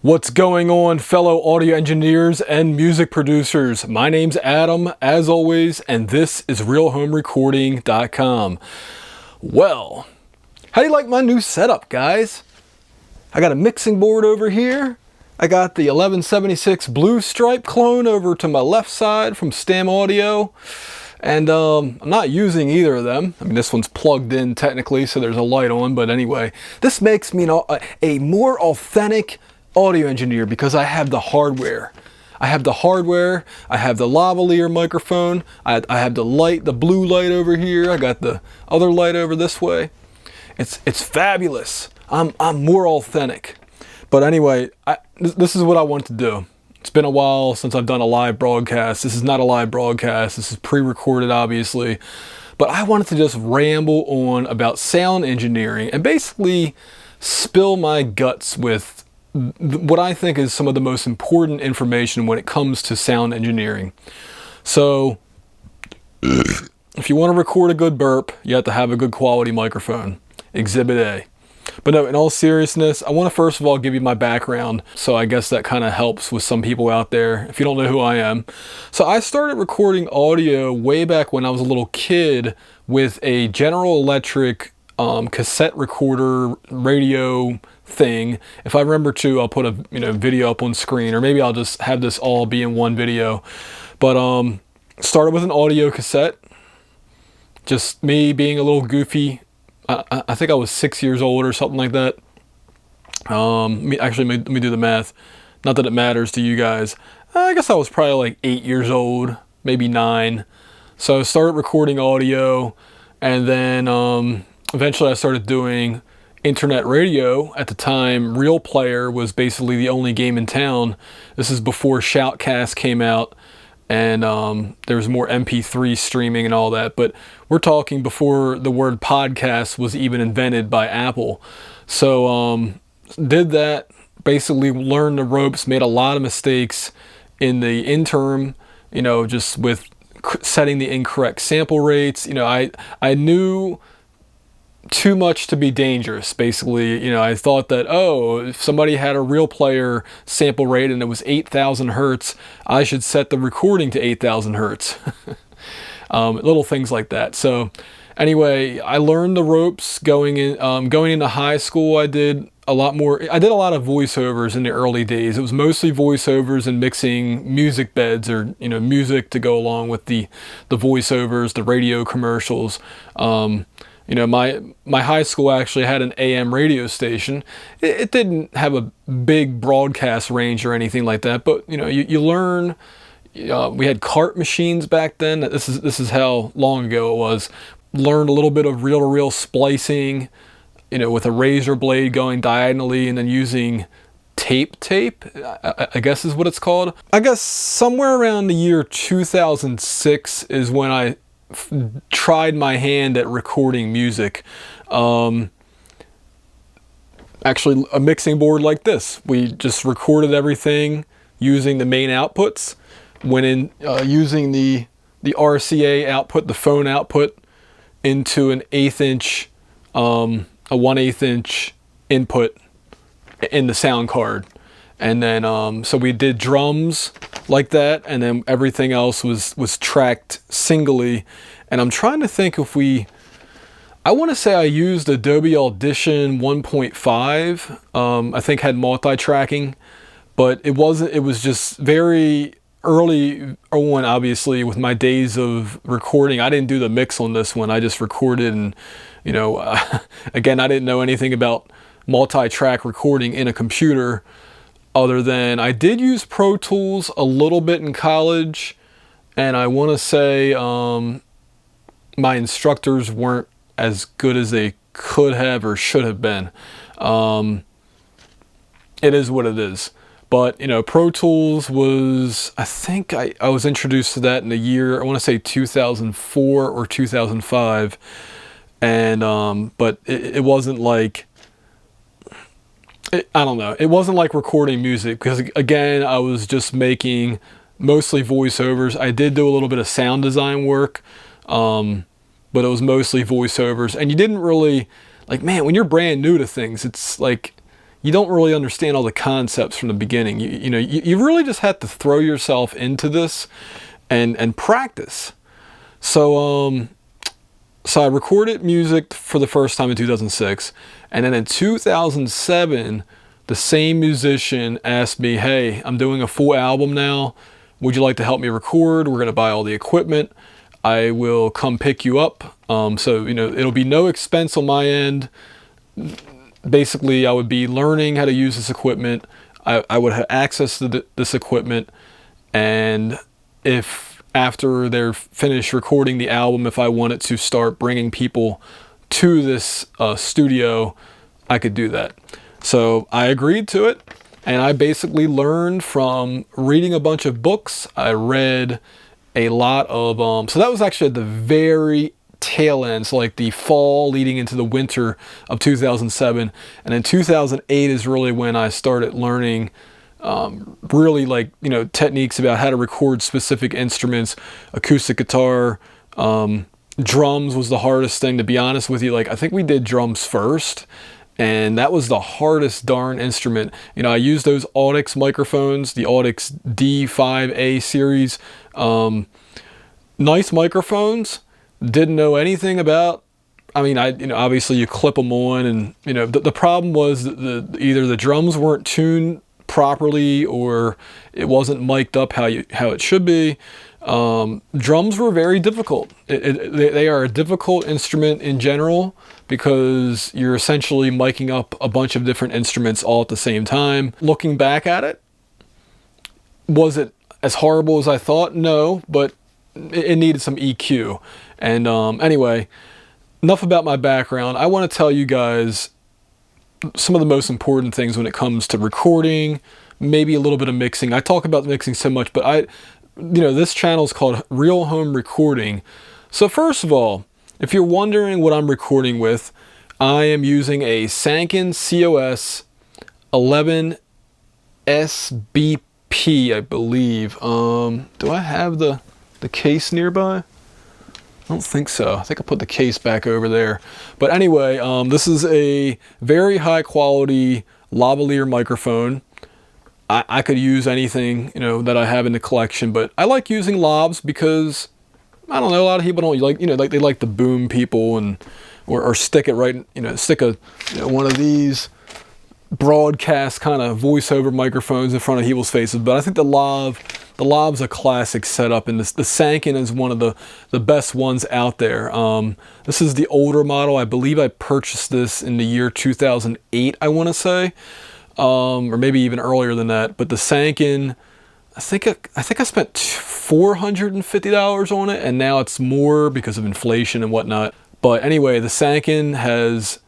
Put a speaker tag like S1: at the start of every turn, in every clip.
S1: What's going on, fellow audio engineers and music producers? My name's Adam, as always, and this is RealHomeRecording.com. Well, how do you like my new setup, guys? I got a mixing board over here. I got the 1176 Blue Stripe clone over to my left side from Stam Audio. And I'm not using either of them. I mean, this one's plugged in technically, so there's a light on, but anyway. This makes me a more authentic audio engineer because I have the hardware. I have the lavalier microphone. I have the light, the blue light over here. I got the other light over this way. It's fabulous. I'm more authentic. But anyway, this is what I want to do. It's been a while since I've done a live broadcast. This is not a live broadcast. This is pre-recorded, obviously. But I wanted to just ramble on about sound engineering and basically spill my guts with what I think is some of the most important information when it comes to sound engineering. So, if you want to record a good burp, you have to have a good quality microphone. Exhibit A. But no, in all seriousness, I want to first of all give you my background, so I guess that kind of helps with some people out there if you don't know who I am. So I started recording audio way back when I was a little kid with a General Electric cassette recorder radio thing. If I remember to, I'll put a video up on screen, or maybe I'll just have this all be in one video. But started with an audio cassette, just me being a little goofy. I think I was 6 years old or something like that. Actually, let me do the math. Not that it matters to you guys. I guess I was probably like 8 years old, maybe 9. So I started recording audio, and then eventually I started doing internet radio. At the time, Real Player was basically the only game in town. This is before Shoutcast came out, and there was more MP3 streaming and all that. But we're talking before the word podcast was even invented by Apple. So did that, basically learned the ropes, made a lot of mistakes in the interim, just with setting the incorrect sample rates. I knew too much to be dangerous, basically. I thought that, if somebody had a Real Player sample rate and it was 8,000 hertz, I should set the recording to 8,000 hertz. Little things like that. So anyway, I learned the ropes going into high school. I did a lot of voiceovers in the early days. It was mostly voiceovers and mixing music beds, or music to go along with the voiceovers, the radio commercials. My high school actually had an AM radio station. It didn't have a big broadcast range or anything like that, but you learn. We had cart machines back then. This is how long ago it was. Learned a little bit of reel-to-reel splicing, with a razor blade going diagonally and then using tape, I guess is what it's called. I guess somewhere around the year 2006 is when I tried my hand at recording music. Actually, a mixing board like this. We just recorded everything using the main outputs. Went in using the RCA output, the phone output, into an 1/8 inch, a 1/8 inch input in the sound card. And then, so we did drums like that, and then everything else was tracked singly. And I'm trying to think if I want to say I used Adobe Audition 1.5, I think had multi-tracking, but it was just very early on, obviously, with my days of recording. I didn't do the mix on this one. I just recorded, and, again, I didn't know anything about multi-track recording in a computer. Other than I did use Pro Tools a little bit in college, and I want to say my instructors weren't as good as they could have or should have been. It is what it is. But, Pro Tools was, I think I was introduced to that in the year, I want to say 2004 or 2005. And, but it wasn't like, I don't know. It wasn't like recording music because, again, I was just making mostly voiceovers. I did do a little bit of sound design work, but it was mostly voiceovers. And you didn't really, like, man, when you're brand new to things, it's like, you don't really understand all the concepts from the beginning. You really just have to throw yourself into this and practice. So I recorded music for the first time in 2006, and then in 2007, the same musician asked me, "Hey, I'm doing a full album now. Would you like to help me record? We're going to buy all the equipment. I will come pick you up. So, it'll be no expense on my end. Basically, I would be learning how to use this equipment. I would have access to this equipment. And if after they're finished recording the album, if I wanted to start bringing people to this studio, I could do that." So I agreed to it. And I basically learned from reading a bunch of books. I read a lot of, so that was actually at the very tail end, so like the fall leading into the winter of 2007. And then 2008 is really when I started learning really techniques about how to record specific instruments, acoustic guitar, drums was the hardest thing, to be honest with you. I think we did drums first. And that was the hardest darn instrument. I used those Audix microphones, the Audix D5A series. Nice microphones. Didn't know anything about. Obviously you clip them on, and the problem was that either the drums weren't tuned properly or it wasn't mic'd up how it should be. Drums were very difficult. They are a difficult instrument in general, because you're essentially miking up a bunch of different instruments all at the same time. Looking back at it, was it as horrible as I thought? No, but it needed some EQ. And anyway, enough about my background. I want to tell you guys some of the most important things when it comes to recording, maybe a little bit of mixing. I talk about mixing so much, but this channel is called Real Home Recording. So first of all, if you're wondering what I'm recording with, I am using a Sanken COS 11 SBP, I believe. Do I have the case nearby? I don't think so. I think I put the case back over there. But anyway, this is a very high quality lavalier microphone. I could use anything, that I have in the collection, but I like using lavs because, I don't know, a lot of people don't like, they like to boom people or stick it right, stick one of these broadcast kind of voiceover microphones in front of people's faces. But I think the lav's a classic setup, and the Sanken is one of the best ones out there. This is the older model. I believe I purchased this in the year 2008, I want to say, or maybe even earlier than that. But the Sanken, I think I spent $450 on it, and now it's more because of inflation and whatnot. But anyway, the Sanken has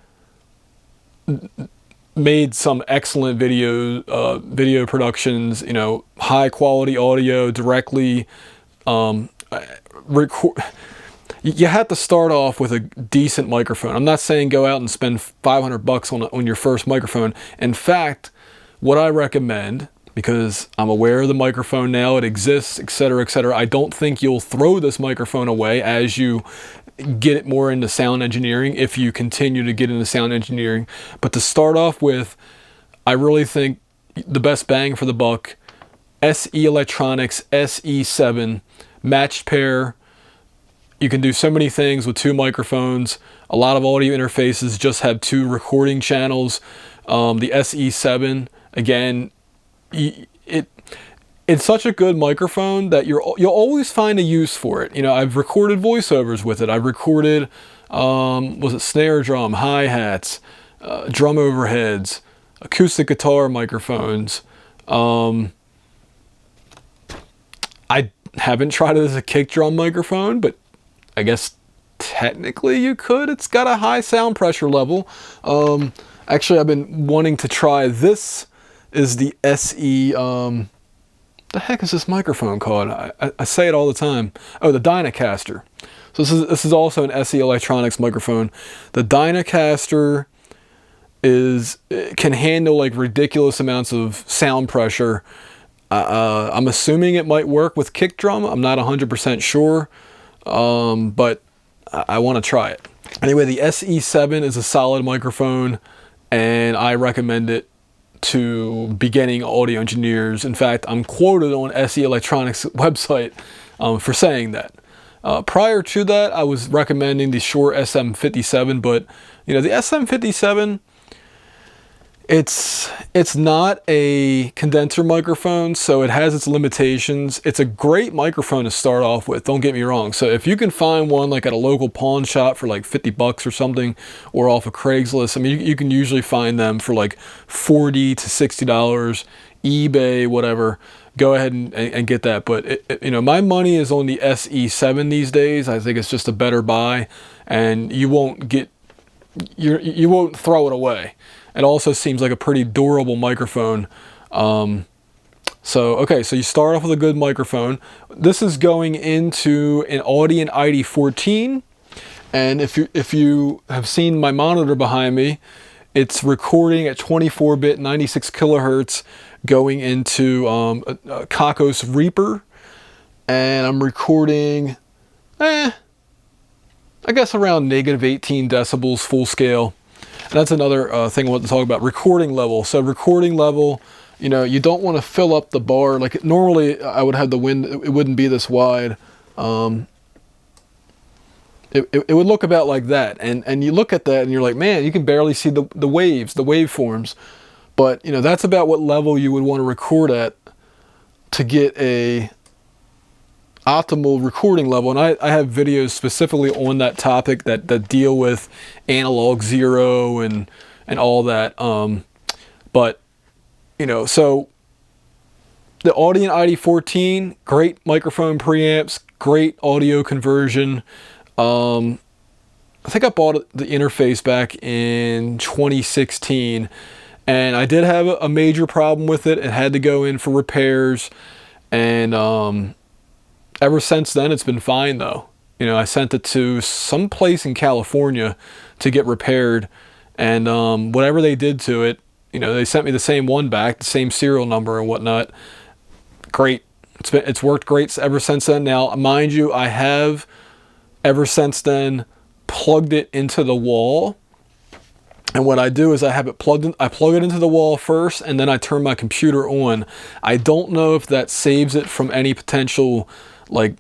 S1: made some excellent video productions, high quality audio directly record. You have to start off with a decent microphone. I'm not saying go out and spend $500 on your first microphone. In fact, what I recommend, because I'm aware of the microphone now, it exists, etc., etc. I don't think you'll throw this microphone away as you get it more into sound engineering, if you continue to get into sound engineering. But to start off with, I really think the best bang for the buck, SE Electronics SE7 matched pair. You can do so many things with two microphones. A lot of audio interfaces just have two recording channels. The SE7, again, it's such a good microphone that you'll always find a use for it. I've recorded voiceovers with it. I've recorded, was it snare drum, hi-hats, drum overheads, acoustic guitar microphones. I haven't tried it as a kick drum microphone, but I guess technically you could. It's got a high sound pressure level. Actually, I've been wanting to try this. Is the SE, the heck is this microphone called? I say it all the time. Oh, the Dynacaster. So this is also an SE Electronics microphone. The Dynacaster can handle like ridiculous amounts of sound pressure. I'm assuming it might work with kick drum. I'm not 100% sure, but I want to try it. Anyway, the SE7 is a solid microphone, and I recommend it to beginning audio engineers. In fact, I'm quoted on SE Electronics' website for saying that. Prior to that, I was recommending the Shure SM57, but you know, the SM57, it's not a condenser microphone, so it has its limitations. It's a great microphone to start off with, don't get me wrong. So if you can find one like at a local pawn shop for like 50 bucks or something, or off of Craigslist, I mean, you can usually find them for like $40 to $60, eBay, whatever. Go ahead and get that. But you know, my money is on the SE7 these days. I think it's just a better buy, and you won't throw it away. It also seems like a pretty durable microphone. So you start off with a good microphone. This is going into an Audient ID14, and if you have seen my monitor behind me, it's recording at 24-bit, 96 kilohertz, going into a Kakos Reaper, and I'm recording, I guess around -18 decibels full scale. And that's another thing I want to talk about, recording level. So recording level, you know, you don't want to fill up the bar. Like normally I would have the wind, it wouldn't be this wide. It would look about like that. And you look at that and you're like, man, you can barely see the waves, the waveforms. But, you know, that's about what level you would want to record at to get a optimal recording level. And I have videos specifically on that topic that deal with analog zero and all that. But, you know, so the Audient ID14, great microphone preamps, great audio conversion. I think I bought the interface back in 2016. And I did have a major problem with it. It had to go in for repairs, and ever since then it's been fine though. You know, I sent it to some place in California to get repaired, and whatever they did to it, you know, they sent me the same one back, the same serial number and whatnot. Great. It's worked great ever since then. Now, mind you, I have ever since then plugged it into the wall. And what I do is I have it plugged in, I plug it into the wall first, and then I turn my computer on. I don't know if that saves it from any potential like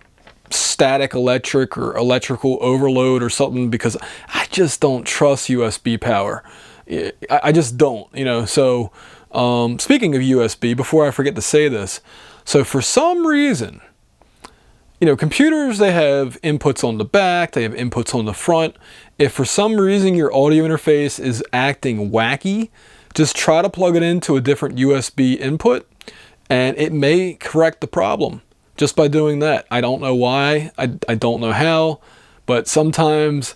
S1: static electric or electrical overload or something, because I just don't trust USB power. I just don't, you know. So speaking of USB, before I forget to say this, so for some reason, you know, computers, they have inputs on the back, they have inputs on the front. If for some reason your audio interface is acting wacky, just try to plug it into a different USB input, and it may correct the problem just by doing that. I don't know why, I don't know how, but sometimes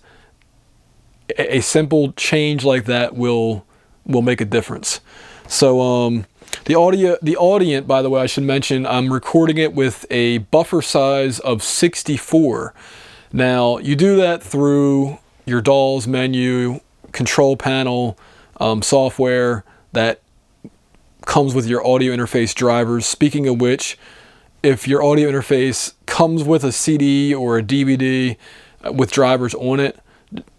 S1: a simple change like that will make a difference. So the Audient, by the way, I should mention, I'm recording it with a buffer size of 64. Now, you do that through your DAW's menu, control panel, software that comes with your audio interface drivers. Speaking of which, if your audio interface comes with a CD or a DVD with drivers on it,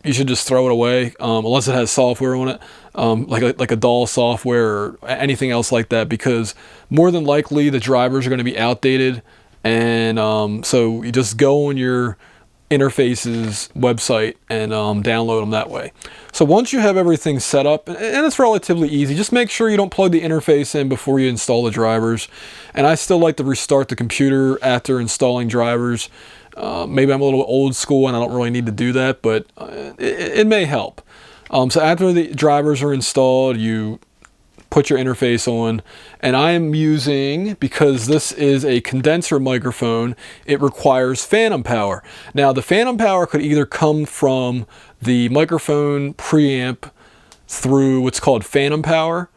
S1: you should just throw it away, unless it has software on it, like a DAW Software or anything else like that, because more than likely the drivers are going to be outdated. And so you just go on your interface's website and download them that way. So once you have everything set up, and it's relatively easy, just make sure you don't plug the interface in before you install the drivers. And I still like to restart the computer after installing drivers. Maybe I'm a little old school and I don't really need to do that, but it may help. So after the drivers are installed, you put your interface on, and I am using, because this is a condenser microphone, it requires phantom power. Now, the phantom power could either come from the microphone preamp through what's called phantom power,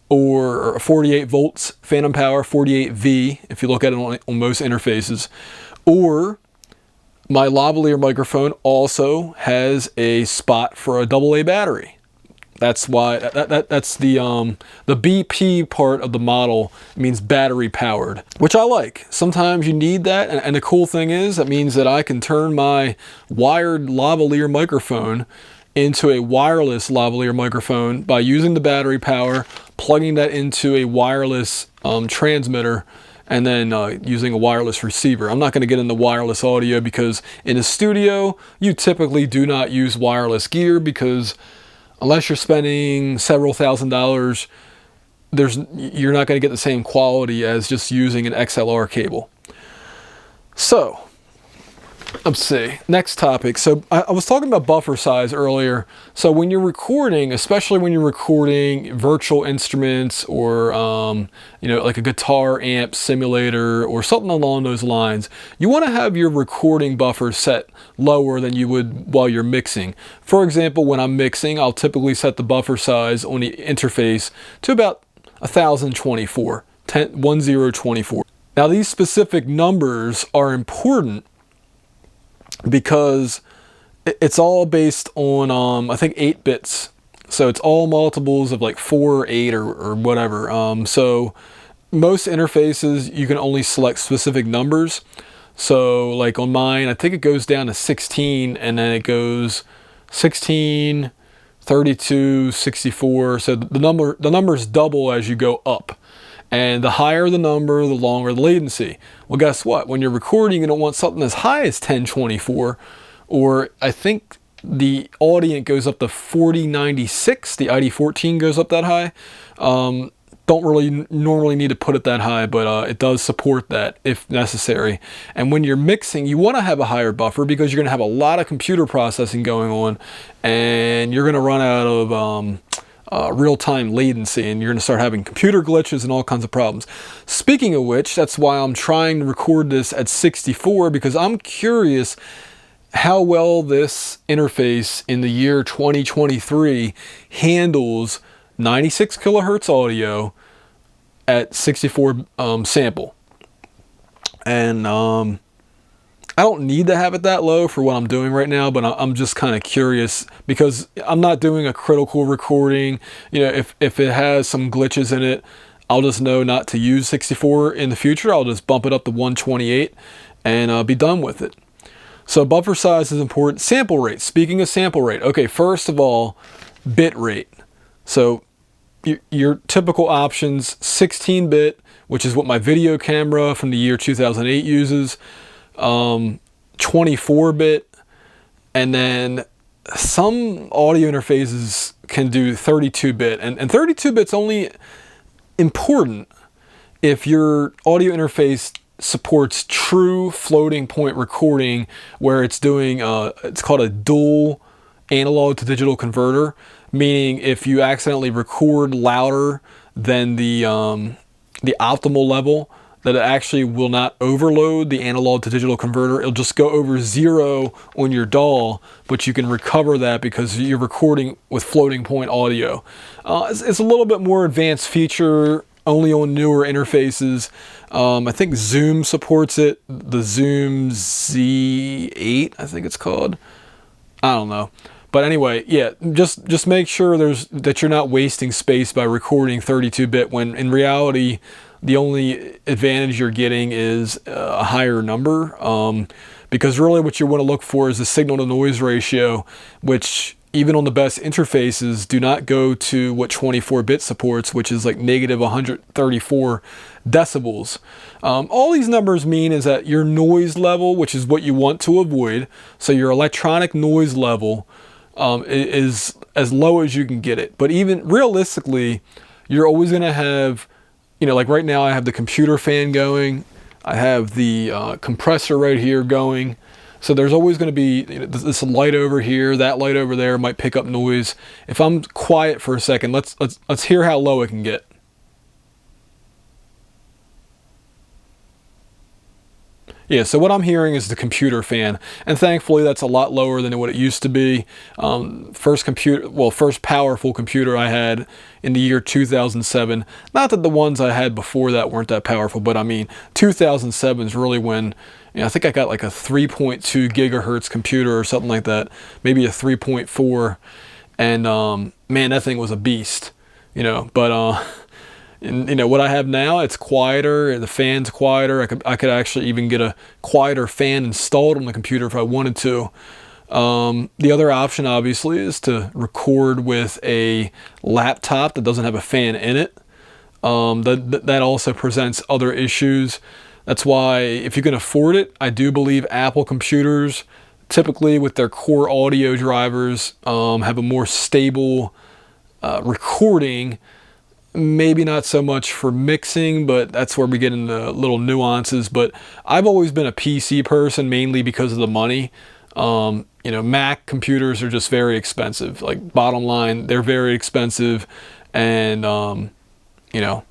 S1: or 48 volts phantom power, 48V, if you look at it on most interfaces, or my lavalier microphone also has a spot for a AA battery. That's why that's the BP part of the model means battery powered, which I like. Sometimes you need that, and the cool thing is that means that I can turn my wired lavalier microphone into a wireless lavalier microphone by using the battery power, plugging that into a wireless transmitter, and then using a wireless receiver. I'm not going to get into wireless audio because in a studio, you typically do not use wireless gear because unless you're spending several $1,000s, you're not going to get the same quality as just using an XLR cable. So, let's see, next topic. So I was talking about buffer size earlier. So when you're recording, especially when you're recording virtual instruments or like a guitar amp simulator or something along those lines, you want to have your recording buffer set lower than you would while you're mixing. For example, when I'm mixing, I'll typically set the buffer size on the interface to about 1024, 1024. Now these specific numbers are important because it's all based on, I think, 8 bits. So it's all multiples of like 4 or 8 or whatever. So most interfaces, you can only select specific numbers. So like on mine, I think it goes down to 16 and then it goes 16, 32, 64. So the numbers double as you go up. And the higher the number, the longer the latency. Well, guess what? When you're recording, you don't want something as high as 1024, or I think the Audient goes up to 4096. The ID14 goes up that high. Don't really normally need to put it that high, but it does support that if necessary. And when you're mixing, you want to have a higher buffer because you're going to have a lot of computer processing going on, and you're going to run out of real-time latency, and you're going to start having computer glitches and all kinds of problems. Speaking of which, that's why I'm trying to record this at 64, because I'm curious how well this interface in the year 2023 handles 96 kilohertz audio at 64 sample. And I don't need to have it that low for what I'm doing right now, but I'm just kind of curious because I'm not doing a critical recording. You know, if it has some glitches in it, I'll just know not to use 64 in the future. I'll just bump it up to 128 and be done with it. So buffer size is important. Sample rate. Speaking of sample rate, okay, first of all, bit rate. So your typical options, 16-bit, which is what my video camera from the year 2008 uses. 24-bit, and then some audio interfaces can do 32-bit, and 32-bit's only important if your audio interface supports true floating point recording, where it's doing it's called a dual analog to digital converter, meaning if you accidentally record louder than the optimal level, that it actually will not overload the analog to digital converter. It'll just go over 0 on your DAW, but you can recover that because you're recording with floating point audio. It's a little bit more advanced feature, only on newer interfaces. I think Zoom supports it, the Zoom Z8, I think it's called. I don't know. But anyway, yeah, just make sure that you're not wasting space by recording 32-bit when in reality, the only advantage you're getting is a higher number, because really what you want to look for is the signal to noise ratio, which even on the best interfaces do not go to what 24-bit supports, which is like negative 134 decibels. All these numbers mean is that your noise level, which is what you want to avoid, so your electronic noise level is as low as you can get it. But even realistically, you're always going to have, you know, like right now I have the computer fan going, I have the compressor right here going, so there's always going to be, you know, this light over here, that light over there might pick up noise. If I'm quiet for a second, let's hear how low it can get. Yeah, so what I'm hearing is the computer fan, and thankfully that's a lot lower than what it used to be. First powerful computer I had in the year 2007. Not that the ones I had before that weren't that powerful, but I mean 2007 is really when, you know, I think I got like a 3.2 gigahertz computer or something like that, maybe a 3.4, and man, that thing was a beast, you know. But and, you know, what I have now, it's quieter, the fan's quieter. I could actually even get a quieter fan installed on the computer if I wanted to. The other option obviously is to record with a laptop that doesn't have a fan in it. That also presents other issues. That's why, if you can afford it, I do believe Apple computers, typically with their core audio drivers, have a more stable recording. Maybe not so much for mixing, but that's where we get into little nuances. But I've always been a PC person, mainly because of the money. You know, Mac computers are just very expensive. Like, bottom line, they're very expensive. And, you know,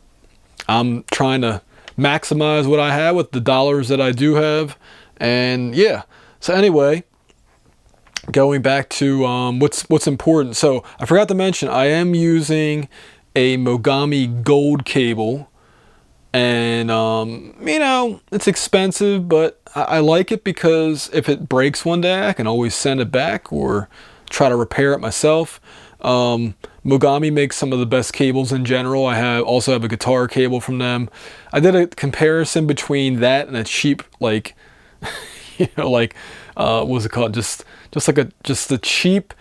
S1: I'm trying to maximize what I have with the dollars that I do have. And yeah, so anyway, going back to what's important. So I forgot to mention, I am using a Mogami gold cable, and you know, it's expensive, but I like it because if it breaks one day, I can always send it back or try to repair it myself. Mogami makes some of the best cables in general. I also have a guitar cable from them. I did a comparison between that and a cheap, like, you know, like, what was it called? Just a cheap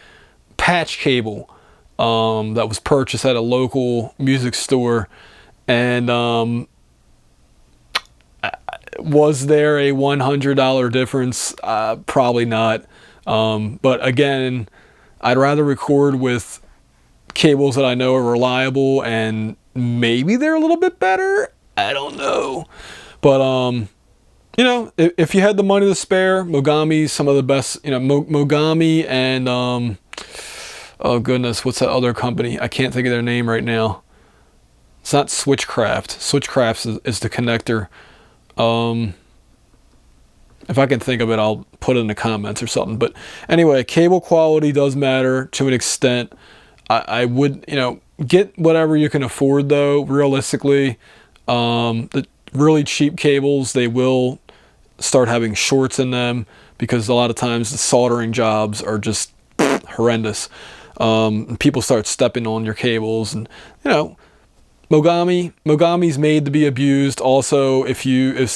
S1: patch cable that was purchased at a local music store. And was there a $100 difference? Probably not. But again, I'd rather record with cables that I know are reliable, and maybe they're a little bit better. I don't know. But you know, if you had the money to spare, Mogami's some of the best. You know, Mogami and oh goodness, what's that other company? I can't think of their name right now. It's not Switchcraft. Switchcraft is the connector. If I can think of it, I'll put it in the comments or something. But anyway, cable quality does matter to an extent. I would, you know, get whatever you can afford, though. Realistically, the really cheap cables, they will start having shorts in them, because a lot of times the soldering jobs are just horrendous. People start stepping on your cables, and you know, Mogami's made to be abused. Also, if your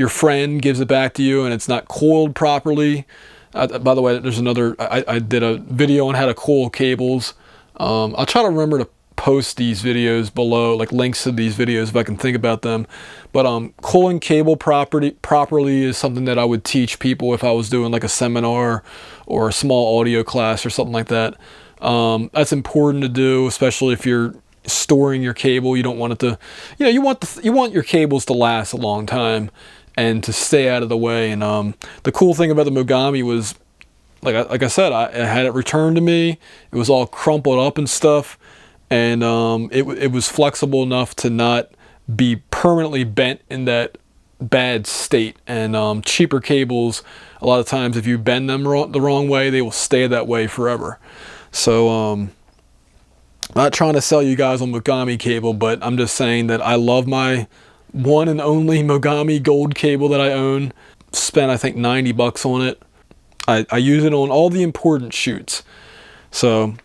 S1: friend gives it back to you and it's not coiled properly. By the way, there's another. I did a video on how to coil cables. I'll try to remember to post these videos below, like links to these videos if I can think about them. But coiling cable properly is something that I would teach people if I was doing like a seminar or a small audio class or something like that. That's important to do, especially if you're storing your cable. You don't want it to, you know, you want your cables to last a long time and to stay out of the way. And the cool thing about the Mogami was, like I said, I had it returned to me. It was all crumpled up and stuff, and it was flexible enough to not be permanently bent in that bad state. And cheaper cables, a lot of times, if you bend them the wrong way, they will stay that way forever. So I'm not trying to sell you guys on Mogami cable, but I'm just saying that I love my one and only Mogami gold cable that I own. Spent, I think, $90 on it. I use it on all the important shoots. So,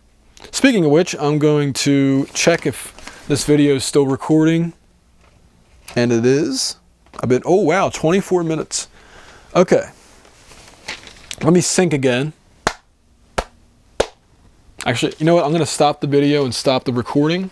S1: speaking of which, I'm going to check if this video is still recording. And it is. Oh wow, 24 minutes. Okay. Let me sync again. Actually, you know what? I'm going to stop the video and stop the recording.